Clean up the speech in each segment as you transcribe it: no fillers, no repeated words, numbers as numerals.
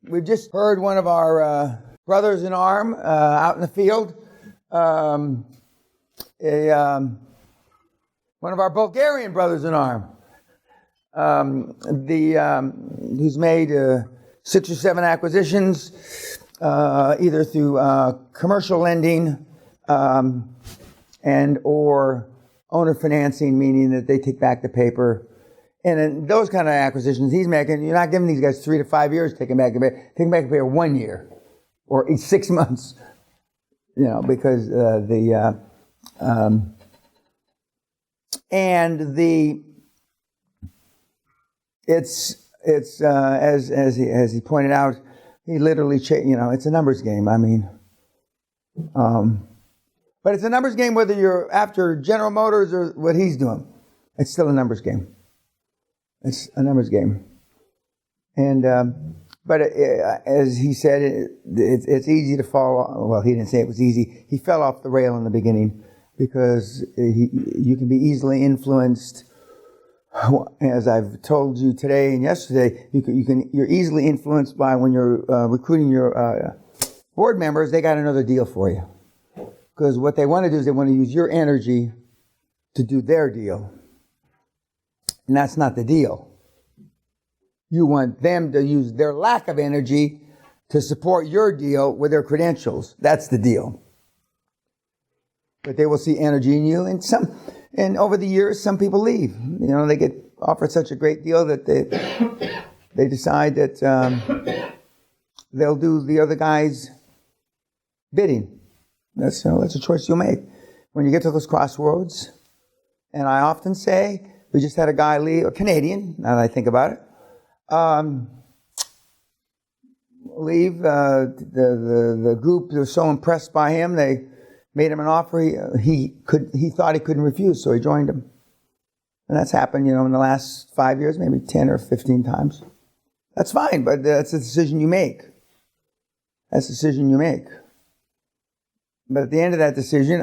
We've just heard one of our brothers in arm out in the field. One of our Bulgarian brothers in arm. Who's made 6 or 7 acquisitions, either through commercial lending and or owner financing, meaning that they take back the paper. And in those kind of acquisitions he's making, you're not giving these guys 3 to 5 years taking back the paper. Taking back the paper 1 year or 6 months, because it's as he pointed out, he literally it's a numbers game. I mean, but it's a numbers game whether you're after General Motors or what he's doing. It's still a numbers game. It's a numbers game, and but as he said, it's easy to fall. Well, he didn't say it was easy. He fell off the rail in the beginning because you can be easily influenced. As I've told you today and yesterday, you're easily influenced by when you're recruiting your board members. They got another deal for you because what they want to do is they want to use your energy to do their deal. And that's not the deal. You want them to use their lack of energy to support your deal with their credentials. That's the deal. But they will see energy in you, and over the years, some people leave. They get offered such a great deal that they decide that they'll do the other guy's bidding. That's a choice you'll make when you get to those crossroads. And I often say, we just had a guy leave, a Canadian, now that I think about it, leave. The group was so impressed by him, they made him an offer he thought he couldn't refuse, so he joined him. And that's happened, in the last 5 years, maybe 10 or 15 times. That's fine, but that's a decision you make. That's a decision you make. But at the end of that decision,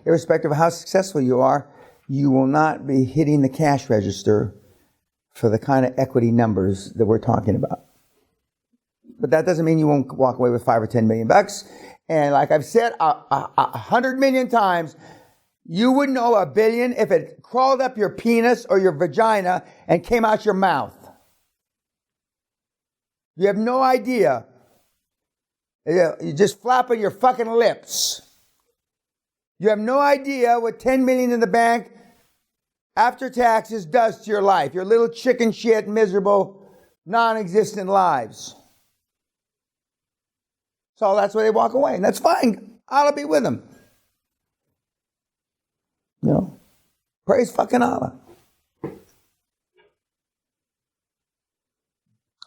irrespective of how successful you are, you will not be hitting the cash register for the kind of equity numbers that we're talking about. But that doesn't mean you won't walk away with $5 or $10 million. And like I've said 100 million times, you wouldn't know $1 billion if it crawled up your penis or your vagina and came out your mouth. You have no idea. You're just flapping your fucking lips. You have no idea what $10 million in the bank after taxes does to your life. Your little chicken shit, miserable, non-existent lives. So that's why they walk away. And that's fine. I'll be with them. Praise fucking Allah.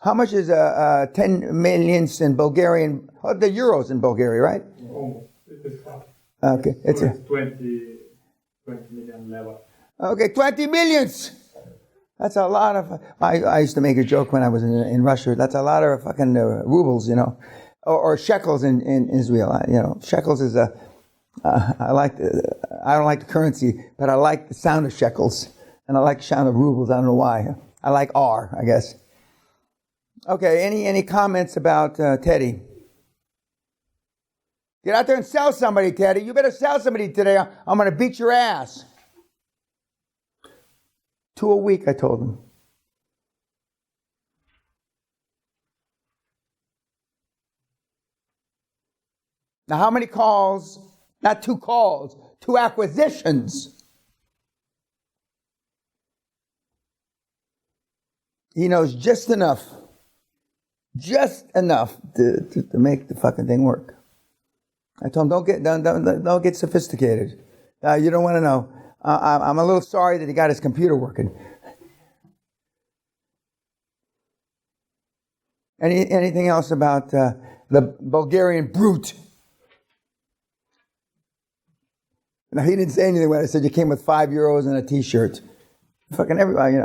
How much is 10 millions in Bulgarian? The euros in Bulgaria, right? Almost. It is half. Okay. It's 20 million level. Okay, 20 millions. That's a lot of... I used to make a joke when I was in Russia. That's a lot of fucking rubles, or shekels in Israel. Shekels is I don't like the currency, but I like the sound of shekels, and I like the sound of rubles. I don't know why. I like R, I guess. Okay, any comments about Teddy? Get out there and sell somebody, Teddy. You better sell somebody today. I'm going to beat your ass. 2 a week, I told him. Now, how many calls? Not 2 calls, 2 acquisitions. He knows just enough to make the fucking thing work. I told him, don't get sophisticated. You don't want to know. I'm a little sorry that he got his computer working. Anything else about the Bulgarian brute? Now, he didn't say anything when I said you came with €5 and a T-shirt. Fucking everybody,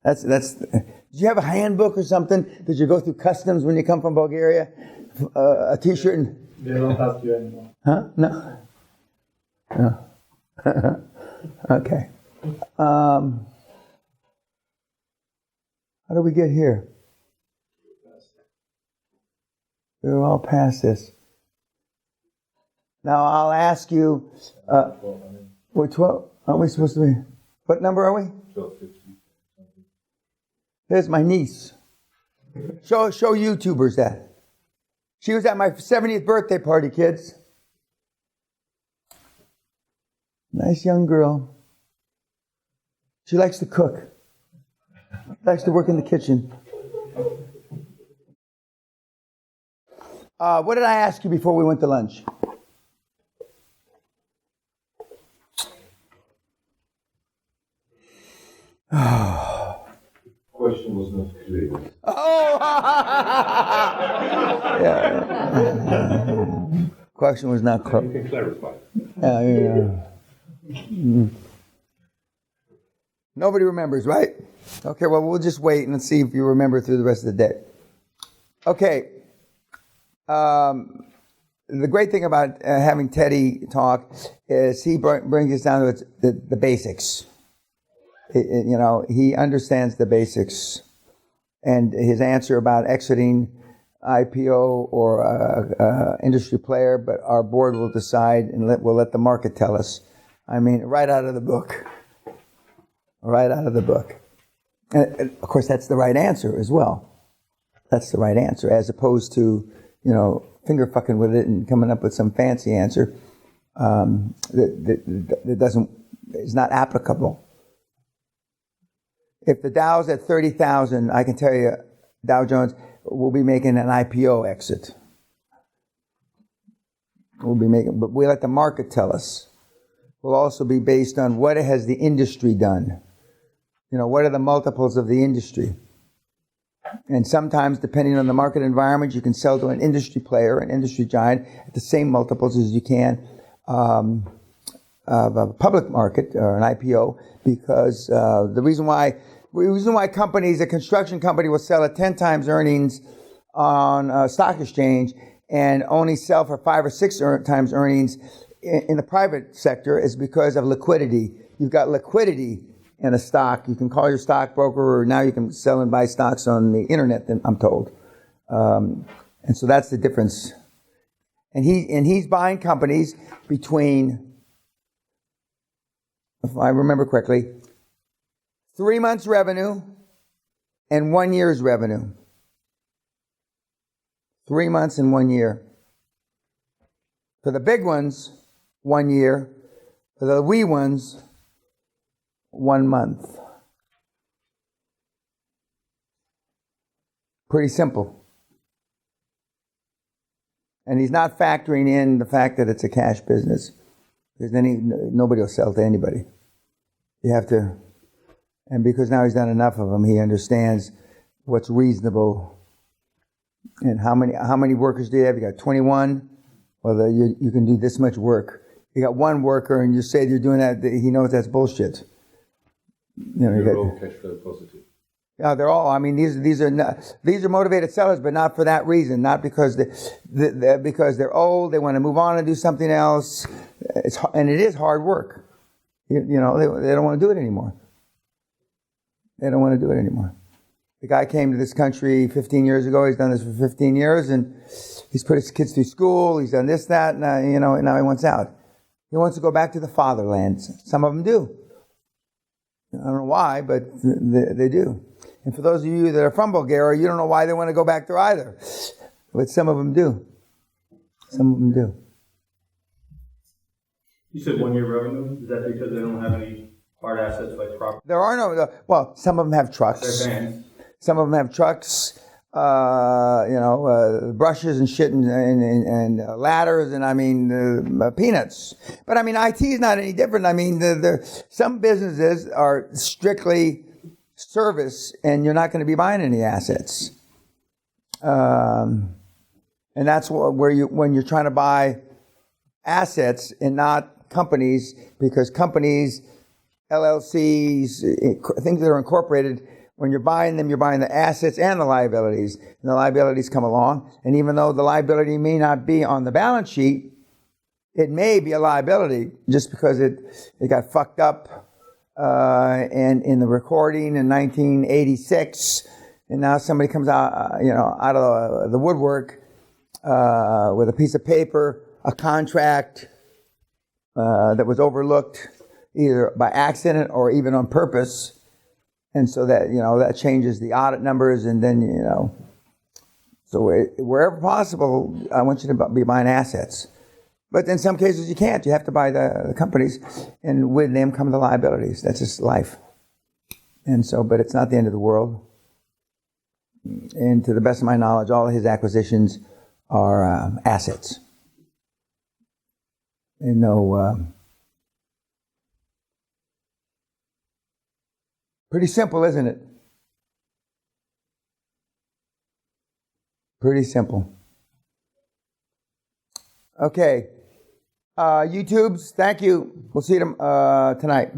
That's. Did you have a handbook or something? Did you go through customs when you come from Bulgaria? A T-shirt and... They don't ask you anymore. Huh? No. Okay. How do we get here? We're all past this. Now I'll ask you, we're 12, aren't we supposed to be? What number are we? 12:50. Here's my niece. Show YouTubers that. She was at my 70th birthday party, kids. Nice young girl. She likes to cook. Likes to work in the kitchen. What did I ask you before we went to lunch? Question was not clear. Oh! Yeah. Question was not clear. You can clarify. Yeah. Nobody remembers, right? Okay, well, we'll just wait and see if you remember through the rest of the day. Okay. The great thing about having Teddy talk is he brings us down to the basics. He understands the basics. And his answer about exiting IPO or industry player, but our board will decide and we'll let the market tell us. I mean, right out of the book. Right out of the book. And of course, that's the right answer as well. That's the right answer, as opposed to, finger fucking with it and coming up with some fancy answer that is not applicable. If the Dow's at 30,000, I can tell you, Dow Jones will be making an IPO exit. But we let the market tell us. Will also be based on what has the industry done. What are the multiples of the industry? And sometimes, depending on the market environment, you can sell to an industry player, an industry giant, at the same multiples as you can of a public market or an IPO, because the reason why companies, a construction company will sell at 10 times earnings on a stock exchange and only sell for 5 or 6 times earnings in the private sector is because of liquidity. You've got liquidity in a stock. You can call your stockbroker, or now you can sell and buy stocks on the internet, I'm told. And so that's the difference. And he's buying companies between, if I remember correctly, 3 months revenue and 1 year's revenue. 3 months and 1 year. For the big ones, 1 year. For the wee ones, 1 month. Pretty simple. And he's not factoring in the fact that it's a cash business, because then nobody will sell to anybody. You have to, and because now he's done enough of them, he understands what's reasonable. And how many workers do you have? You got 21. Well, you can do this much work. You got one worker, and you say you're doing that. He knows that's bullshit. They're all cash flow positive. Yeah, they're all. I mean, these are motivated sellers, but not for that reason. Not because because they're old. They want to move on and do something else. It is hard work. They don't want to do it anymore. They don't want to do it anymore. The guy came to this country 15 years ago. He's done this for 15 years, and he's put his kids through school. He's done this, that, and now he wants out. He wants to go back to the fatherland. Some of them do. I don't know why, but they do. And for those of you that are from Bulgaria, you don't know why they want to go back there either. But some of them do. Some of them do. You said 1 year revenue? Is that because they don't have any hard assets like property? There are no, well, some of them have trucks. They're vans. Some of them have trucks, brushes and shit and ladders and peanuts. But IT is not any different. Some businesses are strictly service, and you're not going to be buying any assets. And that's when you're trying to buy assets and not companies, because companies, LLCs, things that are incorporated, when you're buying them, you're buying the assets and the liabilities. And the liabilities come along. And even though the liability may not be on the balance sheet, it may be a liability just because it got fucked up and in the recording in 1986. And now somebody comes out, out of the woodwork with a piece of paper, a contract that was overlooked either by accident or even on purpose. And so that, that changes the audit numbers, and then, so wherever possible, I want you to be buying assets. But in some cases you can't. You have to buy the companies, and with them come the liabilities. That's just life. And so, but it's not the end of the world. And to the best of my knowledge, all of his acquisitions are assets. And no, pretty simple, isn't it? Pretty simple. Okay. YouTubes, thank you. We'll see you tonight.